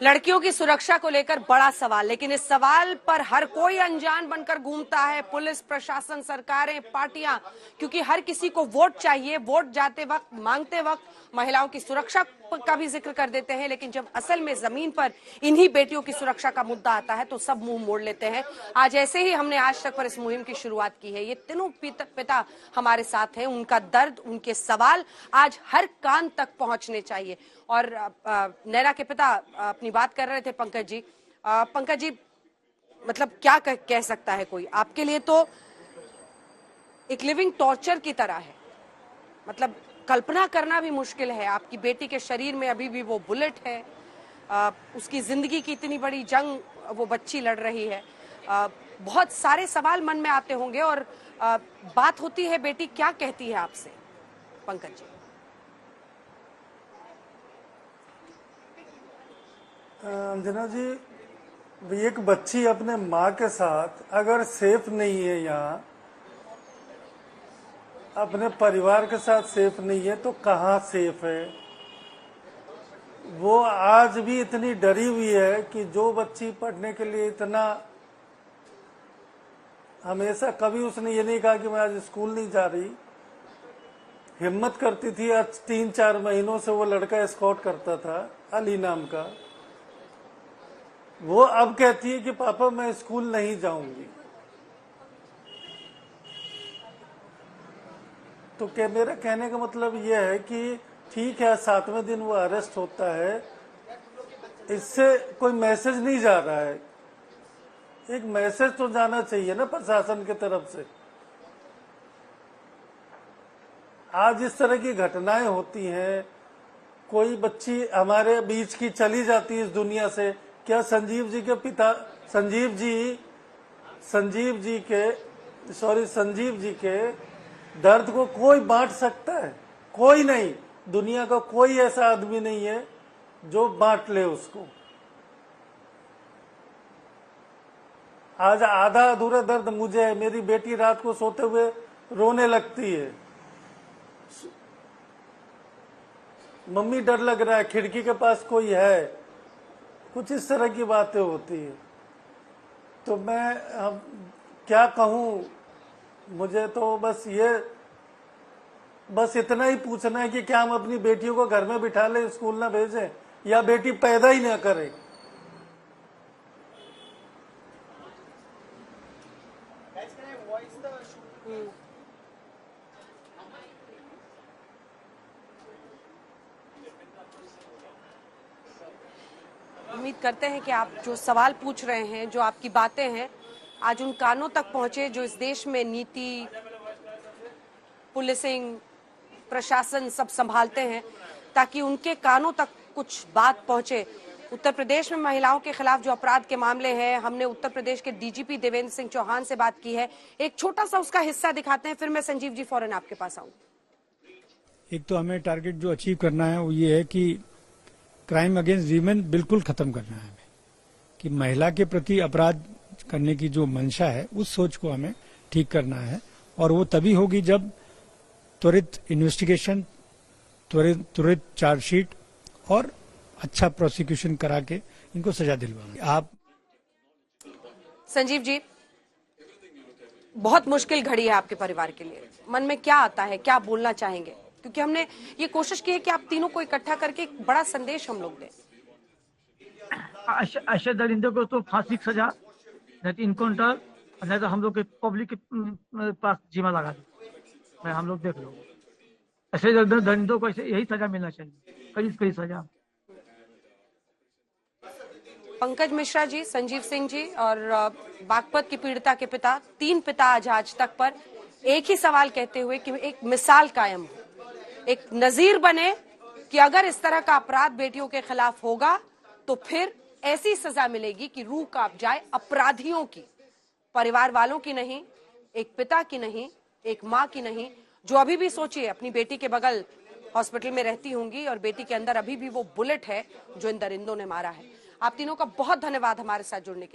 लड़कियों की सुरक्षा को लेकर बड़ा सवाल, लेकिन इस सवाल पर हर कोई अनजान बनकर घूमता है। पुलिस प्रशासन, सरकारें, पार्टियां, क्योंकि हर किसी को वोट चाहिए। वोट जाते वक्त, मांगते वक्त महिलाओं की सुरक्षा का भी जिक्र कर देते हैं, लेकिन जब असल में जमीन पर इन्हीं बेटियों की सुरक्षा का मुद्दा आता है तो सब मुंह मोड़ लेते हैं। आज ऐसे ही हमने आज तक पर इस मुहिम की शुरुआत की है। ये तीनों पिता हमारे साथ हैं। उनका दर्द, उनके सवाल आज हर कान तक पहुंचने चाहिए। और नैना के पिता अपनी बात कर रहे थे, पंकज जी। पंकज जी, मतलब क्या कह सकता है कोई? आपके लिए तो एक लिविंग टॉर्चर की तरह है। मतलब कल्पना करना भी मुश्किल है। आपकी बेटी के शरीर में अभी भी वो बुलेट है। उसकी जिंदगी की इतनी बड़ी जंग वो बच्ची लड़ रही है। बहुत सारे सवाल मन में आते होंगे और बात होती है, बेटी क्या कहती है आपसे, पंकज जी? अंजना जी, एक बच्ची अपने माँ के साथ अगर सेफ नहीं है, यहाँ अपने परिवार के साथ सेफ नहीं है, तो कहाँ सेफ है? वो आज भी इतनी डरी हुई है कि जो बच्ची पढ़ने के लिए इतना, हमेशा कभी उसने ये नहीं कहा कि मैं आज स्कूल नहीं जा रही। हिम्मत करती थी। आज 3-4 महीनों से वो लड़का एस्कॉर्ट करता था, अली नाम का। वो अब कहती है कि पापा मैं स्कूल नहीं जाऊंगी। तो क्या मेरा कहने का मतलब यह है कि ठीक है, 7वें दिन वो अरेस्ट होता है, इससे कोई मैसेज नहीं जा रहा है। एक मैसेज तो जाना चाहिए ना प्रशासन की तरफ से। आज इस तरह की घटनाएं होती हैं, कोई बच्ची हमारे बीच की चली जाती है इस दुनिया से। क्या संजीव जी के पिता, संजीव जी के दर्द को कोई बांट सकता है? कोई नहीं। दुनिया का कोई ऐसा आदमी नहीं है जो बांट ले उसको। आज आधा अधूरा दर्द मुझे है। मेरी बेटी रात को सोते हुए रोने लगती है, मम्मी डर लग रहा है, खिड़की के पास कोई है। कुछ इस तरह की बातें होती है। तो मैं क्या कहूँ? मुझे तो बस इतना ही पूछना है कि क्या हम अपनी बेटियों को घर में बिठा लें, स्कूल ना भेजें, या बेटी पैदा ही ना करें? उम्मीद करते हैं कि आप जो सवाल पूछ रहे हैं, जो आपकी बातें हैं, आज उन कानों तक पहुंचे जो इस देश में नीति, पुलिसिंग, प्रशासन सब संभालते हैं, ताकि उनके कानों तक कुछ बात पहुंचे। उत्तर प्रदेश में महिलाओं के खिलाफ जो अपराध के मामले हैं, हमने उत्तर प्रदेश के डीजीपी देवेंद्र सिंह चौहान से बात की है। एक छोटा सा उसका हिस्सा दिखाते हैं, फिर मैं संजीव जी फौरन आपके पास आऊं। एक तो हमें टारगेट जो अचीव करना है वो ये है कि क्राइम अगेंस्ट वीमेन बिल्कुल खत्म करना है हमें। कि महिला के प्रति अपराध करने की जो मंशा है, उस सोच को हमें ठीक करना है। और वो तभी होगी जब त्वरित इन्वेस्टिगेशन, त्वरित चार्जशीट और अच्छा प्रोसिक्यूशन करा के इनको सजा दिलवाएंगे। आप संजीव जी, बहुत मुश्किल घड़ी है आपके परिवार के लिए। मन में क्या आता है, क्या बोलना चाहेंगे? क्योंकि हमने ये कोशिश की है कि आप तीनों को इकट्ठा करके एक बड़ा संदेश हम लोग दें। ऐसे दरिंदों को तो फांसी की सजा, नहीं तो इनकाउंटर, नहीं तो हम लोग के पब्लिक के पास जिम्मा लगा दे। हम लोग देख लो, ऐसे दरिंदों को ऐसे यही सजा मिलना चाहिए, कड़ी सजा। पंकज मिश्रा जी, संजीव सिंह जी और बागपत की पीड़िता के पिता, 3 पिता आज तक पर एक ही सवाल कहते हुए कि एक मिसाल कायम हो, एक नजीर बने कि अगर इस तरह का अपराध बेटियों के खिलाफ होगा तो फिर ऐसी सजा मिलेगी कि रूह कांप जाए अपराधियों की, परिवार वालों की नहीं, एक पिता की नहीं, एक माँ की नहीं, जो अभी भी सोचिए अपनी बेटी के बगल हॉस्पिटल में रहती होंगी और बेटी के अंदर अभी भी वो बुलेट है जो इन दरिंदों ने मारा है। आप तीनों का बहुत धन्यवाद हमारे साथ जुड़ने के लिए।